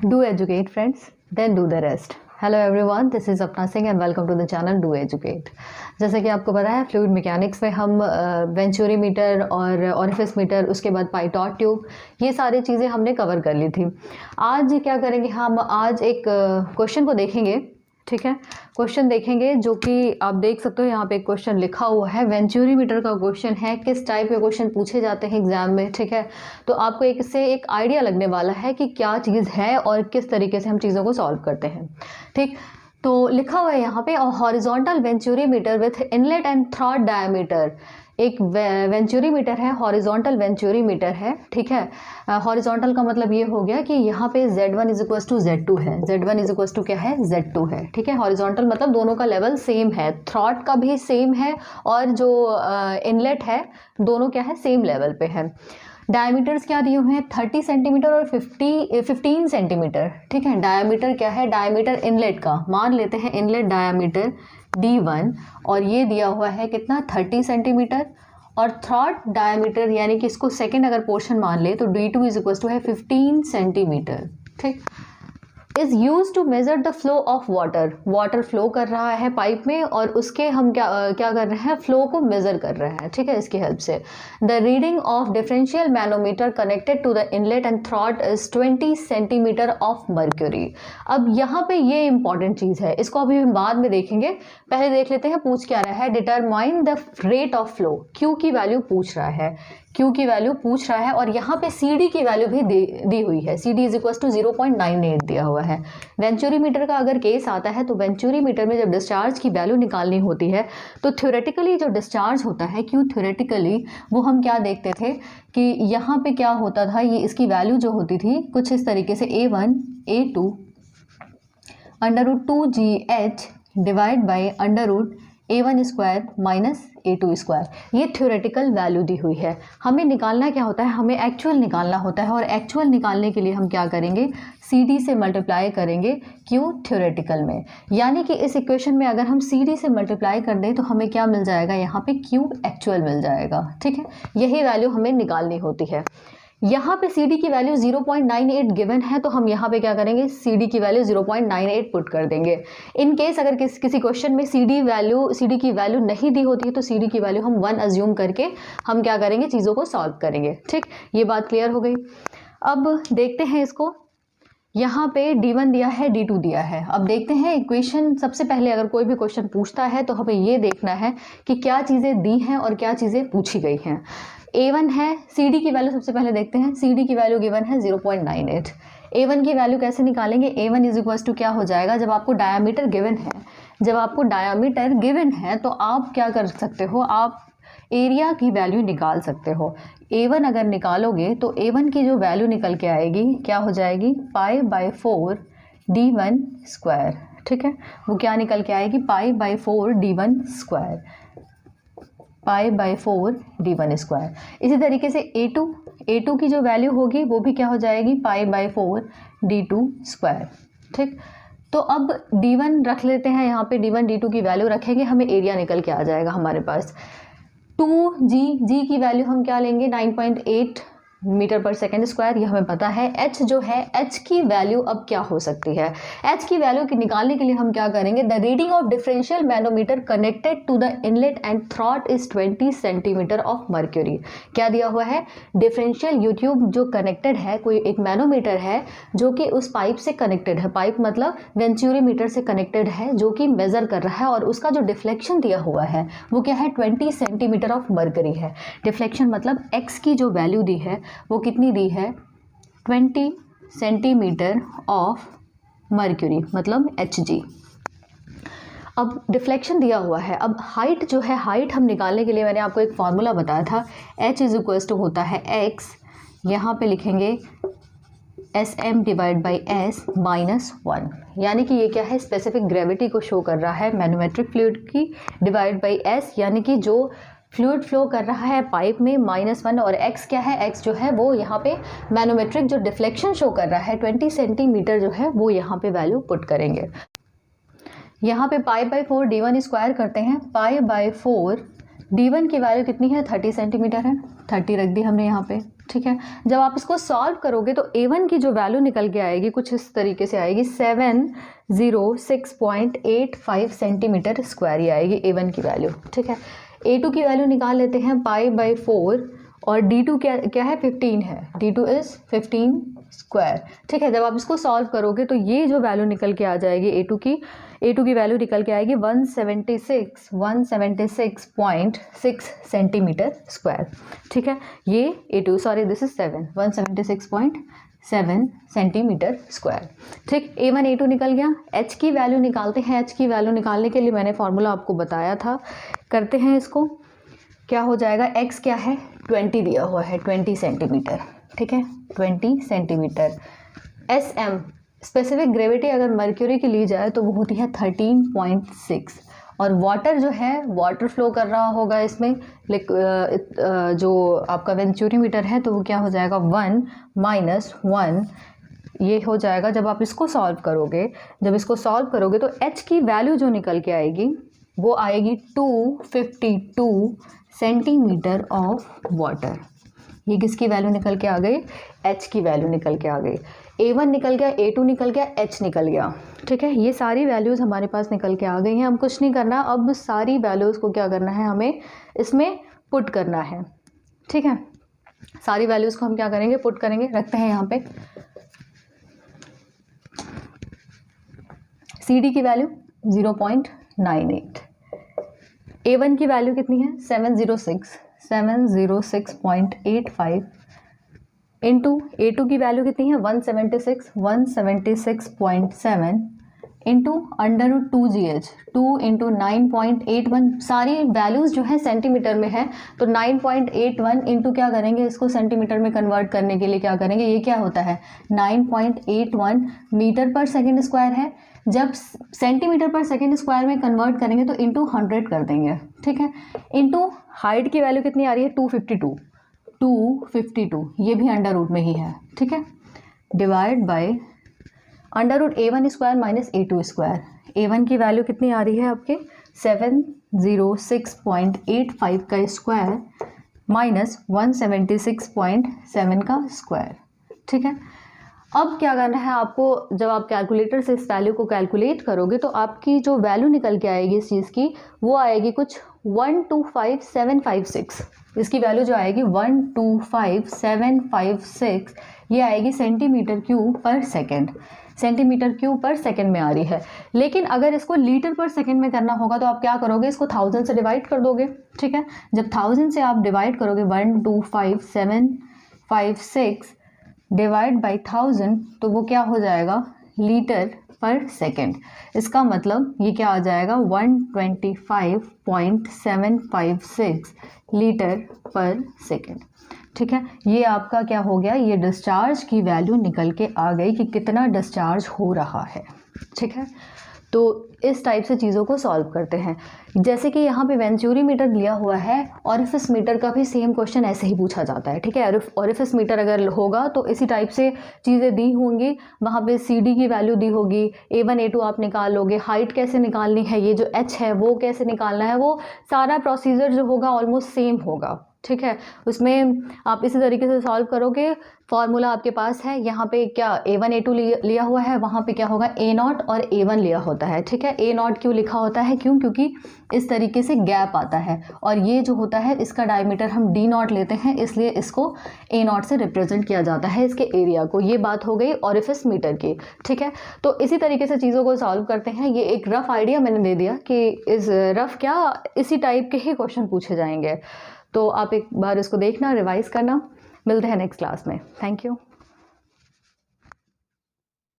Do educate friends, then do the rest. Hello everyone, this is Apna Singh and welcome to the channel do educate. जैसे कि आपको पता है fluid mechanics में हम वेंचुरी मीटर और ऑरिफिस मीटर, उसके बाद पाइटॉट ट्यूब, ये सारी चीज़ें हमने कवर कर ली थी। आज क्या करेंगे, हम आज एक क्वेश्चन को देखेंगे। ठीक है, क्वेश्चन देखेंगे जो कि आप देख सकते हो यहाँ पे एक क्वेश्चन लिखा हुआ है, वेंचुरी मीटर का क्वेश्चन है। किस टाइप के क्वेश्चन पूछे जाते हैं एग्जाम में, ठीक है, तो आपको एक इससे एक आइडिया लगने वाला है कि क्या चीज़ है और किस तरीके से हम चीज़ों को सॉल्व करते हैं। ठीक, तो लिखा हुआ है यहाँ पे horizontal venturi meter with inlet and throat diameter. एक वेंचुरी मीटर है, हॉरिजॉन्टल वेंचुरी मीटर है। ठीक है, हॉरिजॉन्टल का मतलब ये हो गया कि यहाँ पे Z1 is equal to Z2 है। Z1 इज इक्वल टू क्या है, Z2 है। ठीक है, हॉरिजॉन्टल मतलब दोनों का लेवल सेम है, थ्रॉट का भी सेम है और जो इनलेट है दोनों क्या है, सेम लेवल पे है। डायमीटर्स क्या दिए हुए हैं, 30 सेंटीमीटर और 15 सेंटीमीटर। ठीक है, डायमीटर क्या है, डायमीटर इनलेट का मान लेते हैं, इनलेट डायमीटर D1 और ये दिया हुआ है कितना, 30 सेंटीमीटर, और थ्रॉट डायमीटर यानी कि इसको सेकेंड अगर पोर्शन मान ले तो D2 इज इक्वल टू है 15 सेंटीमीटर। ठीक, is use to measure the flow of water. Water flow कर रहा है पाइप में और उसके हम क्या कर रहे हैं, फ्लो को मेजर कर रहे हैं। ठीक है, इसकी हेल्प से the reading of differential manometer connected to the inlet and throat is 20 centimetre of mercury. अब यहाँ पे ये इंपॉर्टेंट चीज़ है, इसको अभी हम बाद में देखेंगे, पहले देख लेते हैं पूछ क्या रहा है। Determine the rate of flow, Q की वैल्यू पूछ रहा है, क्यू की वैल्यू पूछ रहा है और यहाँ पे सी डी की वैल्यू भी दी हुई है। C D is equal to 0.98 दिया हुआ है। वेंचुरी मीटर का अगर केस आता है तो वेंचुरी मीटर में जब डिस्चार्ज की वैल्यू निकालनी होती है तो थ्योरेटिकली जो डिस्चार्ज होता है, क्यों थ्योरेटिकली, वो हम क्या देखते थे कि यहाँ पे क्या होता था, ये इसकी वैल्यू जो होती थी कुछ इस तरीके से, A1 A2 √2GH divide by √A1 square minus A2 square. ये थ्योरेटिकल वैल्यू दी हुई है। हमें निकालना क्या होता है, हमें एक्चुअल निकालना होता है और एक्चुअल निकालने के लिए हम क्या करेंगे, CD से मल्टीप्लाई करेंगे क्यू थ्योरेटिकल में। यानी कि इस इक्वेशन में अगर हम CD से मल्टीप्लाई कर दें तो हमें क्या मिल जाएगा, यहाँ पे क्यू एक्चुअल मिल जाएगा। ठीक है, यही वैल्यू हमें निकालनी होती है। यहाँ पे CD की वैल्यू 0.98 गिवन है तो हम यहाँ पे क्या करेंगे, CD की वैल्यू 0.98 पुट कर देंगे। इन केस अगर किसी क्वेश्चन में CD की वैल्यू नहीं दी होती है तो CD की वैल्यू हम 1 अज्यूम करके हम क्या करेंगे, चीज़ों को सॉल्व करेंगे। ठीक, ये बात क्लियर हो गई। अब देखते हैं इसको, यहाँ पे D1 दिया है, D2 दिया है। अब देखते हैं इक्वेशन, सबसे पहले अगर कोई भी क्वेश्चन पूछता है तो हमें ये देखना है कि क्या चीज़ें दी हैं और क्या चीज़ें पूछी गई हैं। A1 है, CD की वैल्यू सबसे पहले देखते हैं। CD की वैल्यू गिवन है 0.98। A1 की वैल्यू कैसे निकालेंगे, A1 इज इक्वल टू क्या हो जाएगा, जब आपको डायामीटर गिवन है, जब आपको डायामीटर गिवन है तो आप क्या कर सकते हो, आप एरिया की वैल्यू निकाल सकते हो। A1 अगर निकालोगे तो A1 की जो वैल्यू निकल के आएगी क्या हो जाएगी, π/4 D1 स्क्वायर। ठीक है, वो क्या निकल के आएगी, π/4 D1 स्क्वायर, π/4 D1 स्क्वायर। इसी तरीके से A2 की जो वैल्यू होगी वो भी क्या हो जाएगी, π/4 D2 स्क्वायर। ठीक, तो अब D1 रख लेते हैं, यहाँ पे D1 D2 की वैल्यू रखेंगे, हमें एरिया निकल के आ जाएगा हमारे पास। 2G की वैल्यू हम क्या लेंगे, 9.8 मीटर पर सेकेंड स्क्वायर, ये हमें पता है। H जो है, H की वैल्यू अब क्या हो सकती है, H की वैल्यू की निकालने के लिए हम क्या करेंगे, the reading of differential manometer connected to the inlet and throat is 20 centimetre of mercury. क्या दिया हुआ है, डिफरेंशियल यूट्यूब जो कनेक्टेड है, कोई एक मैनोमीटर है जो कि उस पाइप से कनेक्टेड है, पाइप मतलब वेंचुरी मीटर से कनेक्टेड है, जो कि मेजर कर रहा है और उसका जो डिफ्लेक्शन दिया हुआ है वो क्या है, 20 सेंटीमीटर ऑफ मर्क्यूरी है। डिफ्लेक्शन मतलब x की जो वैल्यू दी है वो कितनी दी है, 20 सेंटीमीटर ऑफ मर्क्यूरी मतलब Hg। अब डिफ्लेक्शन दिया हुआ है। अब हाइट जो है, हाइट हम निकालने के लिए मैंने आपको एक फार्मूला बताया था, H इज इक्वल टू होता है x, यहाँ पे लिखेंगे SM डिवाइड बाई S -1, यानी कि ये क्या है, स्पेसिफिक ग्रेविटी को शो कर रहा है, मैनोमेट्रिक फ्लूइड की डिवाइड बाई S, यानी कि जो फ्लूइड फ्लो कर रहा है पाइप में -1, और x क्या है, x जो है वो यहाँ पे मैनोमेट्रिक जो डिफ्लेक्शन शो कर रहा है 20 सेंटीमीटर जो है वो यहाँ पे वैल्यू पुट करेंगे। यहाँ पे π/4 D1 स्क्वायर करते हैं, π/4 D1 की वैल्यू कितनी है, 30 सेंटीमीटर है, 30 रख दी हमने यहाँ पे। ठीक है। जब आप इसको सॉल्व करोगे तो A1 की जो वैल्यू निकल के आएगी कुछ इस तरीके से आएगी, 706.85 सेंटीमीटर स्क्वायर ये आएगी A1 की वैल्यू, ठीक है। A2 की वैल्यू निकाल लेते हैं, π/4, और D2 क्या है, 15 है, D2 इज़ 15 स्क्वायर, ठीक है। जब आप इसको सॉल्व करोगे तो ये जो वैल्यू निकल के आ जाएगी A2 की वैल्यू निकल के आएगी 176.6 सेंटीमीटर स्क्वायर, ठीक है। ये A2, sorry this is 176.7 centimetre square, ठीक। A1 A2 निकल गया। H की वैल्यू निकालते हैं। H की वैल्यू निकालने के लिए मैंने फॉर्मूला आपको बताया था, करते हैं इसको। क्या हो जाएगा, x क्या है, 20 दिया हुआ है, 20 सेंटीमीटर, ठीक है, 20 सेंटीमीटर। SM स्पेसिफिक ग्रेविटी अगर मर्क्यूरी की ली जाए तो वो होती है 13.6, और वाटर जो है, वाटर फ्लो कर रहा होगा इसमें, जो आपका वेंचुरीमीटर है तो वो क्या हो जाएगा, 1 - 1 ये हो जाएगा। जब आप इसको सॉल्व करोगे, तो H की वैल्यू जो निकल के आएगी वो आएगी 252 सेंटीमीटर ऑफ वाटर। ये किसकी वैल्यू निकल के आ गई, H की वैल्यू निकल के आ गई। A1 निकल गया, A2 निकल गया, H निकल गया, ठीक है। ये सारी वैल्यूज़ हमारे पास निकल के आ गई हैं। हम कुछ नहीं करना, अब सारी वैल्यूज़ को क्या करना है, हमें इसमें पुट करना है, ठीक है। सारी वैल्यूज़ को हम क्या करेंगे, पुट करेंगे। रखते हैं यहाँ पे CD की वैल्यू 0.98, A1 की वैल्यू कितनी है, 706.85 इंटू A2 की वैल्यू कितनी है, 176.7 इंटू √2GH, 2 × 9.81। सारी वैल्यूज़ जो है सेंटीमीटर में है, तो 9.81 इंटू क्या करेंगे, इसको सेंटीमीटर में कन्वर्ट करने के लिए क्या करेंगे, ये क्या होता है, 9.81 मीटर पर सेकेंड स्क्वायर है। जब सेंटीमीटर पर सेकेंड स्क्वायर में कन्वर्ट करेंगे तो इंटू 100 कर देंगे, ठीक है। इंटू हाइट की वैल्यू कितनी आ रही है, 252, ये भी अंडर रूट में ही है, ठीक है। Divide by √A1 square minus A2 square. A1 की वैल्यू कितनी आ रही है आपके, 706.85 का स्क्वायर माइनस 176.7 का स्क्वायर, ठीक है। अब क्या करना है आपको, जब आप कैलकुलेटर से इस वैल्यू को कैलकुलेट करोगे तो आपकी जो वैल्यू निकल के आएगी इस चीज़ की, वो आएगी कुछ 125,756। इसकी वैल्यू जो आएगी 125,756, ये आएगी सेंटीमीटर क्यूब पर सेकेंड, सेंटीमीटर क्यूब पर सेकेंड में आ रही है। लेकिन अगर इसको लीटर पर सेकेंड में करना होगा तो आप क्या करोगे, इसको 1000 से डिवाइड कर दोगे, ठीक है। जब 1000 से आप डिवाइड करोगे 125,756 डिवाइड बाई 1000, तो वो क्या हो जाएगा, लीटर पर सेकेंड। इसका मतलब ये क्या आ जाएगा, 125.756 लीटर पर सेकेंड, ठीक है। ये आपका क्या हो गया, ये डिस्चार्ज की वैल्यू निकल के आ गई कि कितना डिस्चार्ज हो रहा है, ठीक है। तो इस टाइप से चीज़ों को सॉल्व करते हैं। जैसे कि यहाँ पे वेंचुरी मीटर दिया हुआ है, ऑरिफिस मीटर का भी सेम क्वेश्चन ऐसे ही पूछा जाता है, ठीक है। ऑरिफिस मीटर अगर होगा तो इसी टाइप से चीज़ें दी होंगी, वहाँ पे CD की वैल्यू दी होगी, A1 A2 आप निकाल लोगे, हाइट कैसे निकालनी है, ये जो H है वो कैसे निकालना है, वो सारा प्रोसीजर जो होगा ऑलमोस्ट सेम होगा, ठीक है। उसमें आप इसी तरीके से सॉल्व करोगे। फॉर्मूला आपके पास है, यहाँ पे क्या A1 A2 लिया हुआ है, वहाँ पे क्या होगा A0 और A1 लिया होता है, ठीक है। A0 क्यों लिखा होता है, क्योंकि इस तरीके से गैप आता है, और ये जो होता है इसका डायमीटर हम D0 लेते हैं, इसलिए इसको A0 से रिप्रेजेंट किया जाता है, इसके एरिया को। ये बात हो गई ऑरिफिस मीटर की, ठीक है। तो इसी तरीके से चीज़ों को सॉल्व करते हैं। ये एक रफ आइडिया मैंने दे दिया कि इस रफ क्या इसी टाइप के ही क्वेश्चन पूछे जाएंगे, तो आप एक बार इसको देखना, रिवाइज करना। मिलते हैं नेक्स्ट क्लास में। Thank you.